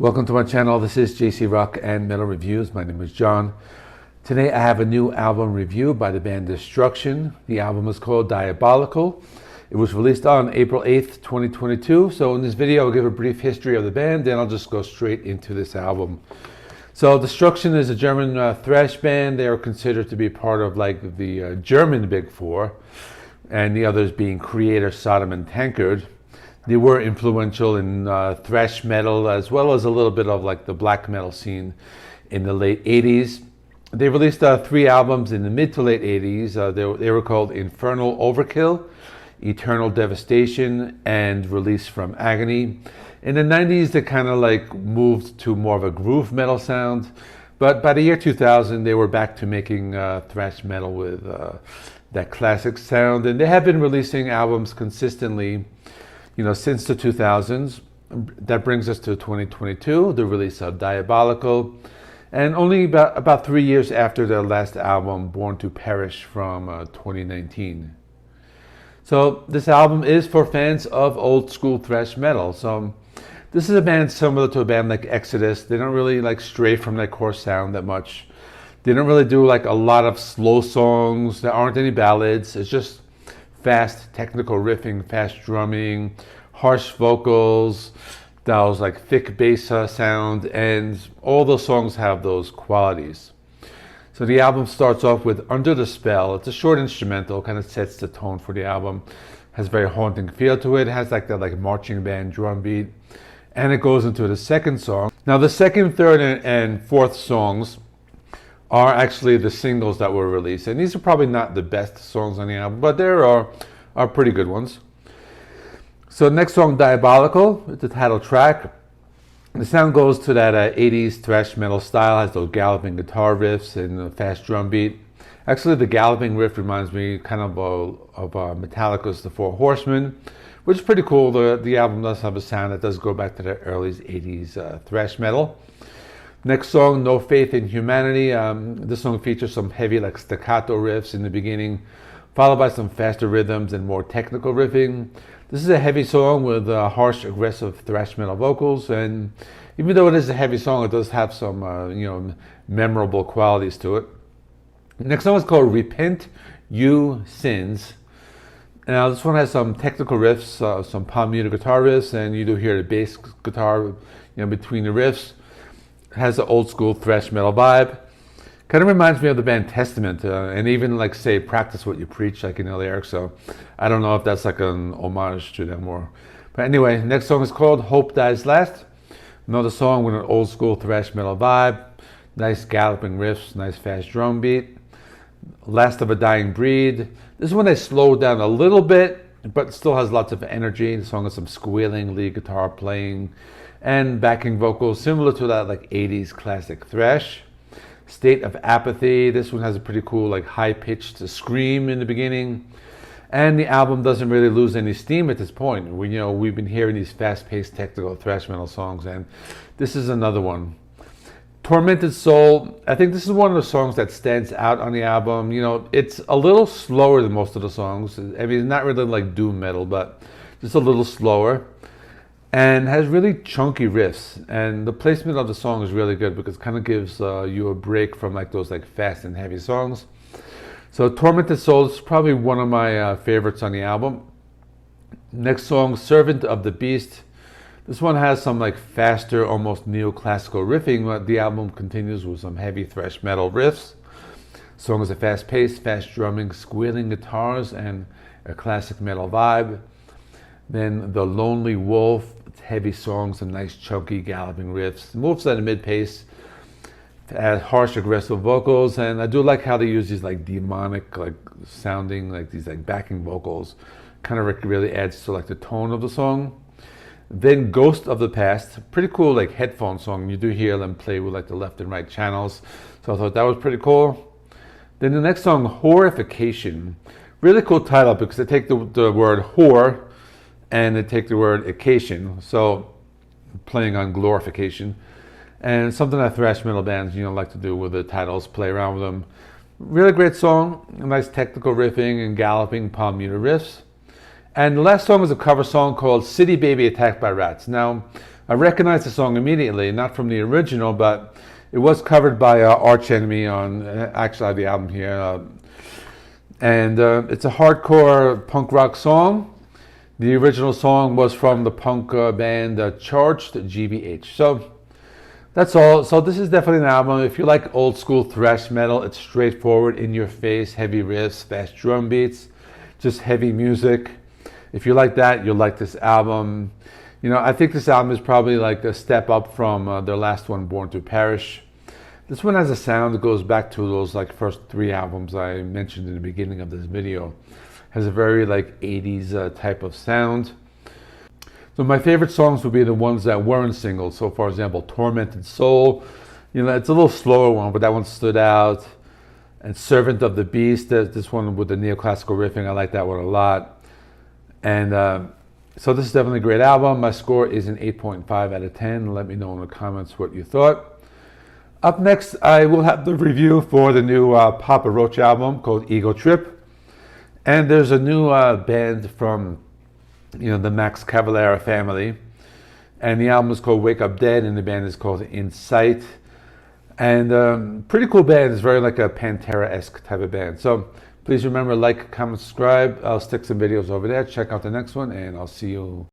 Welcome to my channel. This is JC Rock and Metal Reviews. My name is John. Today I have a new album review by the band Destruction. The album is called Diabolical. It was released on April 8th, 2022. So in this video I'll give a brief history of the band, then I'll just go straight into this album. So Destruction is a German thrash band. They are considered to be part of like the German Big Four, and the others being Creator, Sodom, and Tankard. They were influential in thrash metal as well as a little bit of like the black metal scene in the late 80s. They released 3 albums in the mid to late 80s. They were called Infernal Overkill, Eternal Devastation, and Release from Agony. In the 90s they kind of like moved to more of a groove metal sound, but by the year 2000 they were back to making thrash metal with that classic sound, and they have been releasing albums consistently since the 2000s. That brings us to 2022, the release of Diabolical, and only about 3 years after their last album, Born to Perish, from 2019. So this album is for fans of old school thrash metal. So this is a band similar to a band like Exodus. They don't really like stray from their core sound that much. They don't really do like a lot of slow songs. There aren't any ballads. It's just fast technical riffing, fast drumming, harsh vocals, those like thick bass sound, and all those songs have those qualities. So the album starts off with Under the Spell. It's a short instrumental, kind of sets the tone for the album. Has a very haunting feel to it. It has like that like marching band drum beat, and it goes into the second song. Now the second, third, and fourth songs are actually the singles that were released, and these are probably not the best songs on the album, but there are pretty good ones. So next song, Diabolical, it's the title track. The sound goes to that 80s thrash metal style, has those galloping guitar riffs and a fast drum beat. Actually the galloping riff reminds me kind of Metallica's The Four Horsemen, which is pretty cool. The album does have a sound that does go back to the early 80s thrash metal. Next song, No Faith in Humanity. This song features some heavy like staccato riffs in the beginning, followed by some faster rhythms and more technical riffing. This is a heavy song with harsh, aggressive thrash metal vocals, and even though it is a heavy song, it does have some memorable qualities to it. Next song is called Repent You Sins. Now this one has some technical riffs, some palm muted guitar riffs, and you do hear the bass guitar between the riffs. Has an old school thrash metal vibe. Kind of reminds me of the band Testament, and even like say Practice What You Preach, like in the lyrics. So I don't know if that's like an homage to them or. But anyway, next song is called Hope Dies Last. Another song with an old school thrash metal vibe. Nice galloping riffs, nice fast drum beat. Last of a Dying Breed. This one they slowed down a little bit, but still has lots of energy. The song has some squealing lead guitar playing and backing vocals similar to that like 80s classic thrash. State of Apathy. This one has a pretty cool like high-pitched scream in the beginning, and the album doesn't really lose any steam at this point. We've been hearing these fast-paced technical thrash metal songs, and this is another one. Tormented Soul. I think this is one of the songs that stands out on the album. It's a little slower than most of the songs. I mean, it's not really like doom metal, but just a little slower, and has really chunky riffs, and the placement of the song is really good because it kind of gives you a break from like those like fast and heavy songs. So Tormented Soul is probably one of my favorites on the album. Next song, Servant of the Beast. This one has some like faster, almost neoclassical riffing, but the album continues with some heavy thrash metal riffs. The song is a fast pace, fast drumming, squealing guitars, and a classic metal vibe. Then The Lonely Wolf, it's heavy songs, some nice chunky galloping riffs. It moves at a mid-pace, has harsh aggressive vocals, and I do like how they use these like demonic like sounding, like these like backing vocals. Kind of really adds to like the tone of the song. Then Ghost of the Past, pretty cool like headphone song. You do hear them play with like the left and right channels, so I thought that was pretty cool. Then the next song, Horrification. Really cool title because they take the word whore and they take the word occasion, so playing on glorification, and something that thrash metal bands like to do with the titles, play around with them. Really great song, a nice technical riffing and galloping palm muted riffs. And the last song is a cover song called City Baby Attacked by Rats. Now I recognized the song immediately, not from the original, but it was covered by Arch Enemy on, actually I have the album here, and it's a hardcore punk rock song. The original song was from the punk band Charged GBH. So that's all. So this is definitely an album. If you like old school thrash metal, it's straightforward, in your face, heavy riffs, fast drum beats, just heavy music. If you like that, you'll like this album. You know, I think this album is probably like a step up from their last one, Born to Perish. This one has a sound that goes back to those like first 3 albums I mentioned in the beginning of this video. Has a very like 80s type of sound. So my favorite songs would be the ones that weren't singles. So for example, Tormented Soul, you know, it's a little slower one, but that one stood out. And Servant of the Beast, this one with the neoclassical riffing, I like that one a lot. And so this is definitely a great album. My score is an 8.5 out of 10. Let me know in the comments what you thought. Up next, I will have the review for the new Papa Roach album called Ego Trip. And there's a new band from, you know, the Max Cavalera family. And the album is called Wake Up Dead, and the band is called Insight. And pretty cool band. It's very like a Pantera-esque type of band. So please remember, like, comment, subscribe. I'll stick some videos over there. Check out the next one, and I'll see you